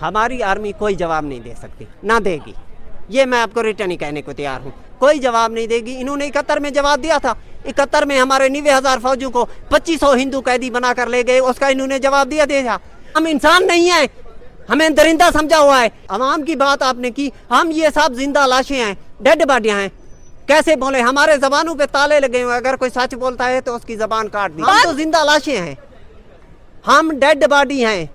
हमारी आर्मी कोई जवाब नहीं दे सकती, ना देगी। ये मैं आपको रिटर्न ही कहने को तैयार हूँ, कोई जवाब नहीं देगी। इन्होंने 71 में जवाब दिया था। 71 में हमारे 90,000 फौजियों को 2500 हिंदू कैदी बनाकर ले गए, उसका इन्होंने जवाब दिया। हम इंसान नहीं हैं, हमें दरिंदा समझा हुआ है। अवाम की बात आपने की, हम ये सब जिंदा लाशें हैं, डेड बॉडियां हैं। कैसे बोले, हमारे जबानों पे ताले लगे हुए, अगर कोई सच बोलता है तो उसकी जबान काट दी। हम तो जिंदा लाशें हैं, हम डेड बॉडी हैं,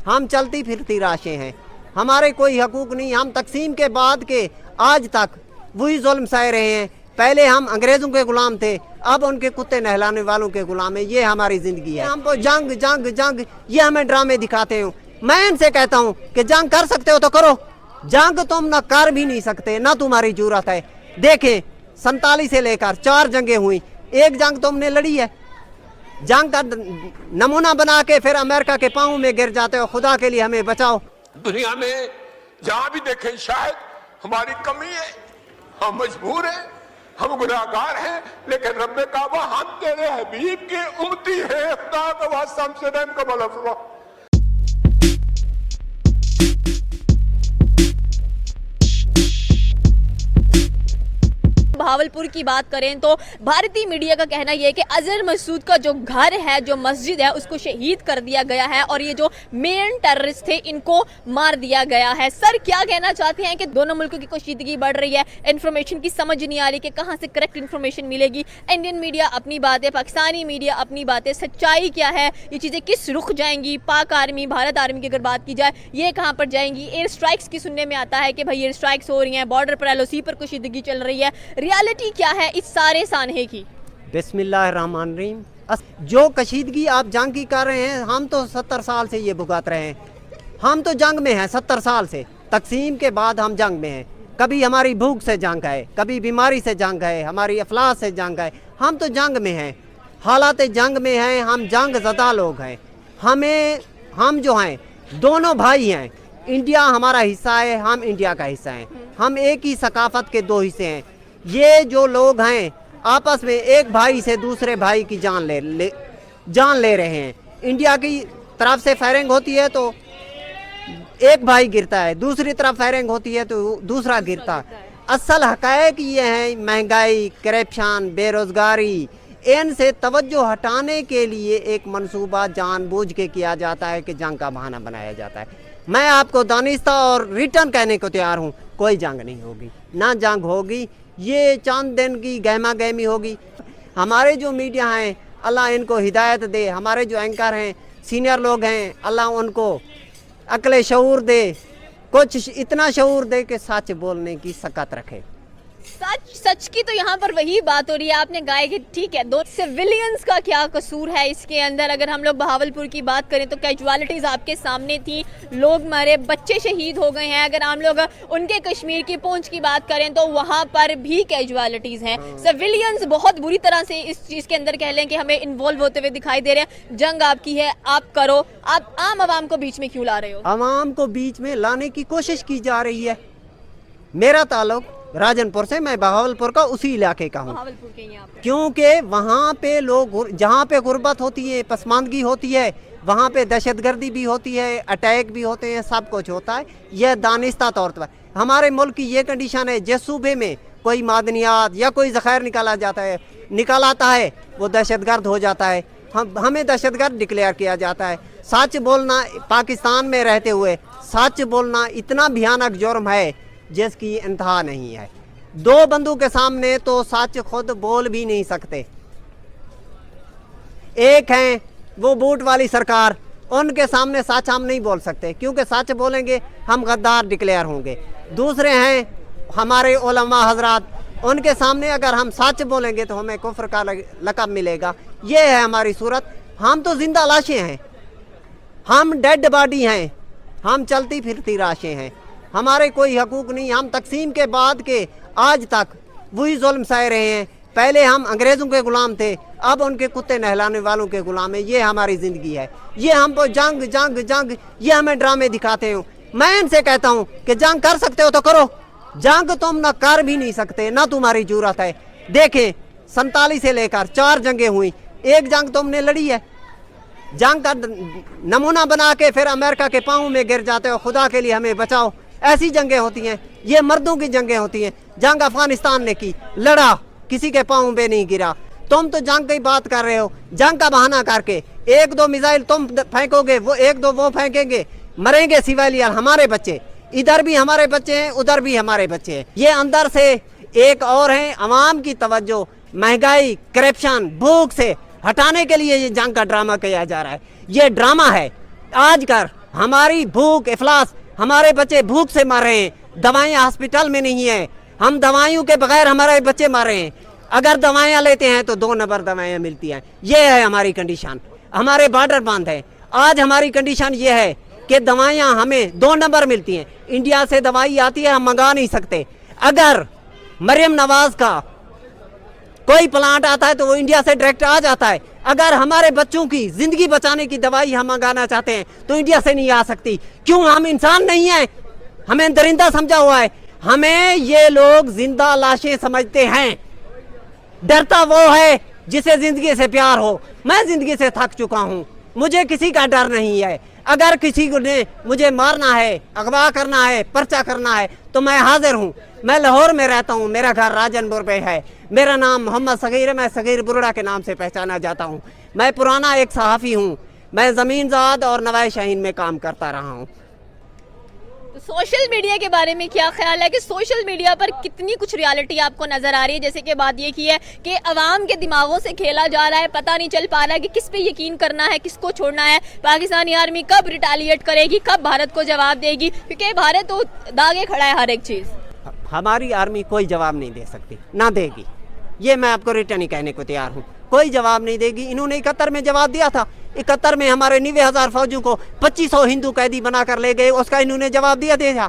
हम चलती फिरती लाशें हैं, हमारे कोई हकूक नहीं। हम तकसीम के बाद के आज तक वही जुल्म सह रहे हैं। पहले हम अंग्रेजों के गुलाम थे, अब उनके कुत्ते नहलाने वालों के गुलाम है। ये हमारी जिंदगी है। हमको जंग जंग जंग ये हमें ड्रामे दिखाते हो। मैं इनसे कहता हूँ कि जंग कर सकते हो तो करो, जंग तुम ना कर भी नहीं सकते, ना तुम्हारी जरूरत है। देखें 47 से लेकर 4 जंगें हुई, एक जंग तुमने लड़ी है। जंग का नमूना बना के फिर अमेरिका के पाँव में गिर जाते हो। खुदा के लिए हमें बचाओ। दुनिया में जहाँ भी देखें शायद हमारी कमी है, हम मजबूर हैं, हम गुनाहगार हैं, लेकिन रब्बे काबा हम तेरे हबीब के उम्मती हैं। खुदा का वास्ता हमसे रहम का भला फरमा। बहावलपुर की बात करें तो भारतीय मीडिया का कहना यह है कि अजहर मसूद का जो घर है, जो मस्जिद है, उसको शहीद कर दिया गया है और ये जो मेन टेररिस्ट थे इनको मार दिया गया है। सर क्या कहना चाहते हैं कि दोनों मुल्कों की कशीदगी बढ़ रही है, इन्फॉर्मेशन की समझ नहीं आ रही कि कहाँ से करेक्ट इन्फॉर्मेशन मिलेगी। इंडियन मीडिया अपनी बातें, पाकिस्तानी मीडिया अपनी बातें, सच्चाई क्या है, ये चीज़ें किस रुख जाएंगी। पाक आर्मी, भारत आर्मी की अगर बात की जाए, ये कहाँ पर जाएंगी। एयर स्ट्राइक्स की सुनने में आता है कि भाई एयर स्ट्राइक्स हो रही हैं, बॉर्डर पर LOC पर कशीदगी चल रही है। रियलिटी क्या है इस सारे सानहे की? बिस्मिल्लाहिर्रहमानिर्रहीम। जो कशीदगी आप जंग की कर रहे हैं, हम तो 70 साल से ये भुगत रहे हैं। हम तो जंग में हैं 70 साल से, तकसीम के बाद हम जंग में हैं। कभी हमारी भूख से जंग है, कभी बीमारी से जंग है, हमारी अफलास से जंग है। हम तो जंग में हैं, हालात जंग में हैं, हम जंग ज़दा लोग हैं। हम जो हैं दोनों भाई हैं। इंडिया हमारा हिस्सा है, हम इंडिया का हिस्सा हैं। हम एक ही सकाफत के 2 हिस्से हैं। ये जो लोग हैं आपस में एक भाई से दूसरे भाई की जान ले रहे हैं। इंडिया की तरफ से फायरिंग होती है तो एक भाई गिरता है, दूसरी तरफ फायरिंग होती है तो दूसरा गिरता है। असल हकायक ये हैं, महंगाई, करप्शन, बेरोज़गारी, इनसे तवज्जो हटाने के लिए एक मंसूबा जानबूझ के किया जाता है कि जंग का बहाना बनाया जाता है। मैं आपको दानिस्ता और रिटर्न कहने को तैयार हूँ, कोई जंग नहीं होगी, ना जंग होगी। ये चंद दिन की गहमा गहमी होगी। हमारे जो मीडिया हैं अल्लाह इनको हिदायत दे, हमारे जो एंकर हैं सीनियर लोग हैं अल्लाह उनको अक्ल शऊर दे, कुछ इतना शऊर दे कि सच बोलने की सकत रखे। सच की तो यहाँ पर वही बात हो रही है। आपने कहा कि ठीक है, 2 सिविलियंस का क्या कसूर है इसके अंदर। अगर हम लोग बहावलपुर की बात करें तो कैजुअलिटीज़ आपके सामने थी, लोग मरे, बच्चे शहीद हो गए हैं। अगर हम लोग उनके कश्मीर की पूंछ की बात करें तो वहाँ पर भी कैजुअलिटीज़ हैं। सिविलियंस बहुत बुरी तरह से इस चीज़ के अंदर कह लें कि हमें इन्वॉल्व होते हुए दिखाई दे रहे हैं। जंग आपकी है, आप करो, आप आम आवाम को बीच में क्यों ला रहे हो? आवाम को बीच में लाने की कोशिश की जा रही है। मेरा ताल्लुक राजनपुर से, मैं बहावलपुर का उसी इलाके का हूँ, क्योंकि वहाँ पे लोग, जहाँ पे गुर्बत होती है, पसमानदगी होती है, वहाँ पे दहशतगर्दी भी होती है, अटैक भी होते हैं, सब कुछ होता है। यह दानिस्ता तौर पर हमारे मुल्क की ये कंडीशन है, जिस सूबे में कोई मादनियात या कोई ज़ख़ैर निकालाता है वो दहशतगर्द हो जाता है, हमें दहशतगर्द डिक्लेयर किया जाता है। सच बोलना, पाकिस्तान में रहते हुए सच बोलना इतना भयानक जुर्म है जिसकी इंतहा नहीं है। 2 बंदों के सामने तो सच खुद बोल भी नहीं सकते। एक हैं वो बूट वाली सरकार, उनके सामने सच हम नहीं बोल सकते, क्योंकि सच बोलेंगे हम गद्दार डिक्लेयर होंगे। दूसरे हैं हमारे उलमा हजरात, उनके सामने अगर हम सच बोलेंगे तो हमें कुफ्र का लक़ब मिलेगा। ये है हमारी सूरत। हम तो जिंदा लाशें हैं, हम डेड बॉडी हैं, हम चलती फिरती लाशें हैं, हमारे कोई हकूक नहीं। हम तकसीम के बाद के आज तक वही जुल्म सह रहे हैं। पहले हम अंग्रेज़ों के ग़ुलाम थे, अब उनके कुत्ते नहलाने वालों के ग़ुलाम है। ये हमारी ज़िंदगी है। ये हमको जंग जंग जंग ये हमें ड्रामे दिखाते हो। मैं इनसे कहता हूँ कि जंग कर सकते हो तो करो, जंग तुम ना कर भी नहीं सकते, ना तुम्हारी जरूरत है। देखें 47 से लेकर 4 जंगें हुई, एक जंग तुमने लड़ी है। जंग का नमूना बना के फिर अमेरिका के पाँव में गिर जाते हो, खुदा के लिए हमें बचाओ। ऐसी जंगें होती हैं, ये मर्दों की जंगें होती हैं। जंग अफगानिस्तान ने की, लड़ा, किसी के पाँव पे नहीं गिरा। तुम तो जंग की बात कर रहे हो, जंग का बहाना करके। एक दो मिसाइल तुम फेंकोगे, वो एक दो वो फेंकेंगे, मरेंगे सिविलियन, हमारे बच्चे। इधर भी हमारे बच्चे हैं, उधर भी हमारे बच्चे हैं। ये अंदर से एक और है, अवाम की तवज्जो महंगाई, करप्शन, भूख से हटाने के लिए ये जंग का ड्रामा किया जा रहा है। ये ड्रामा है। आज कर हमारी भूख, इफलास, हमारे बच्चे भूख से मर रहे हैं, दवाएं हॉस्पिटल में नहीं है, हम दवाइयों के बगैर हमारे बच्चे मर रहे हैं। अगर दवाइयाँ लेते हैं तो 2 नंबर दवाइयाँ मिलती हैं। ये है हमारी कंडीशन। हमारे बॉर्डर बंद है। आज हमारी कंडीशन ये है कि दवाइयाँ हमें 2 नंबर मिलती हैं। इंडिया से दवाई आती है, हम मंगा नहीं सकते। अगर मरियम नवाज का कोई प्लांट आता है तो वो इंडिया से डायरेक्ट आ जाता है। अगर हमारे बच्चों की जिंदगी बचाने की दवाई हम मंगाना चाहते हैं तो इंडिया से नहीं आ सकती। क्यों? हम इंसान नहीं हैं, हमें दरिंदा समझा हुआ है। हमें ये लोग जिंदा लाशें समझते हैं। डरता वो है जिसे जिंदगी से प्यार हो। मैं जिंदगी से थक चुका हूँ, मुझे किसी का डर नहीं है। अगर किसी को ने मुझे मारना है, अगवा करना है, पर्चा करना है तो मैं हाजिर हूँ। मैं लाहौर में रहता हूँ, मेरा घर राजनपुर पे है। मेरा नाम मोहम्मद सगीर है, मैं सगीर बुरड़ा के नाम से पहचाना जाता हूँ। मैं पुराना एक सहाफ़ी हूँ। मैं ज़मीन ज़ाद और नवाए शाहीन में काम करता रहा हूँ। तो सोशल मीडिया के बारे में क्या ख्याल है कि सोशल मीडिया पर कितनी कुछ रियलिटी आपको नजर आ रही है? जैसे कि बात ये की है कि अवाम के दिमागों से खेला जा रहा है, पता नहीं चल पा रहा है कि किस पे यकीन करना है, किसको छोड़ना है। पाकिस्तानी आर्मी कब रिटेलिएट करेगी, कब भारत को जवाब देगी, क्योंकि भारत तो दागे खड़ा है हर एक चीज़। हमारी आर्मी कोई जवाब नहीं दे सकती, ना देगी। ये मैं आपको रिटर्न ही कहने को तैयार हूँ, कोई जवाब नहीं देगी। इन्होंने 71 में जवाब दिया था। 71 में हमारे 90,000 फौजियों को 2500 हिंदू कैदी बनाकर ले गए, उसका इन्होंने जवाब दिया था।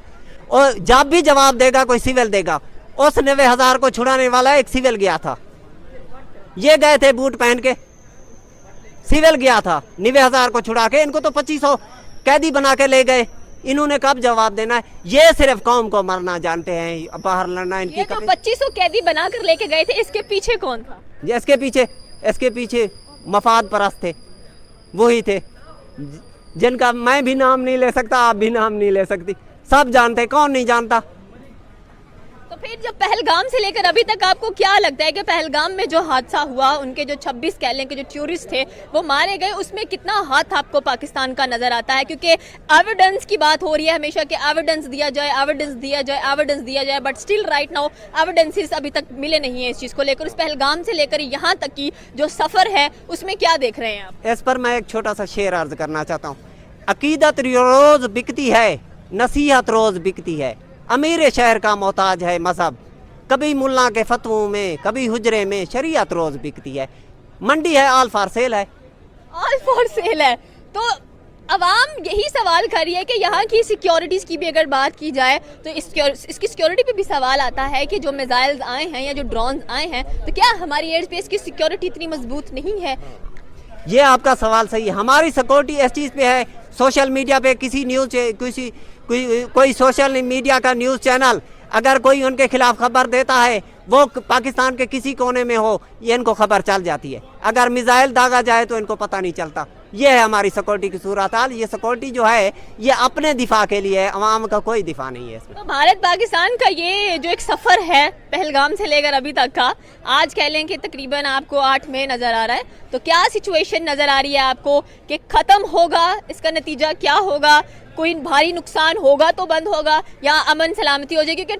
और जब भी जवाब देगा कोई सिविल देगा। उस 90,000 को छुड़ाने वाला एक सिविल गया था, ये गए थे बूट पहन के, सिविल गया था 90,000 को छुड़ा के। इनको तो 2500 कैदी बना के ले गए। इन्होंने कब जवाब देना है? ये सिर्फ कौम को मरना जानते हैं, बाहर लड़ना इनकी। ये तो 2500 कैदी बना कर लेके गए थे, इसके पीछे कौन था? इसके पीछे मफाद परस्त थे, वही थे जिनका मैं भी नाम नहीं ले सकता, आप भी नाम नहीं ले सकती। सब जानते, कौन नहीं जानता। तो फिर जब पहलगाम से लेकर अभी तक आपको क्या लगता है कि पहलगाम में जो हादसा हुआ, उनके जो 26 कह लें कि जो टूरिस्ट थे वो मारे गए, उसमें कितना हाथ आपको पाकिस्तान का नजर आता है? क्योंकि एविडेंस की बात हो रही है हमेशा कि एविडेंस दिया जाए, एविडेंस दिया जाए, एविडेंस दिया जाए, but still right now evidences अभी तक मिले नहीं है इस चीज़ को लेकर। उस पहलगाम से लेकर यहाँ तक की जो सफ़र है उसमें क्या देख रहे हैं आप? इस पर मैं एक छोटा सा शेर अर्ज करना चाहता हूँ। अकीदत रोज बिकती है, नसीहत रोज बिकती है। अमीर शहर का मोहताज है मजहब, कभी मुल्ला के फतवों में, कभी हुजरे में शरीयत रोज बिकती है। मंडी है, ऑल फॉर सेल है। ऑल फॉर सेल है। तो अवाम यही सवाल कर रही है कि यहाँ की सिक्योरिटीज़ की भी अगर बात की जाए तो इसकी सिक्योरिटी पे भी सवाल आता है कि जो मिसाइल्स आए हैं या जो ड्रोन आए हैं, तो क्या हमारी एयर स्पेस की सिक्योरिटी इतनी मजबूत नहीं है? ये आपका सवाल सही है। हमारी सिक्योरिटी इस चीज़ पे है, सोशल मीडिया पे किसी न्यूज़ कोई सोशल मीडिया का न्यूज़ चैनल अगर कोई उनके खिलाफ खबर देता है, वो पाकिस्तान के किसी कोने में हो, ये इनको खबर चल जाती है। अगर मिसाइल दागा जाए तो इनको पता नहीं चलता। ये है हमारी सिक्योरिटी की सूरत हाल। ये सिक्योरिटी जो है ये अपने दिफा के लिए है, अवाम का कोई दिफा नहीं है इसमें। तो भारत पाकिस्तान का ये जो एक सफ़र है पहलगाम से लेकर अभी तक का, आज कह लें कि तकरीबन आपको 8 मई नज़र आ रहा है, तो क्या सिचुएशन नज़र आ रही है आपको कि ख़त्म होगा? इसका नतीजा क्या होगा? कोई भारी नुकसान होगा तो बंद होगा या अमन सलामती हो जाएगी? क्योंकि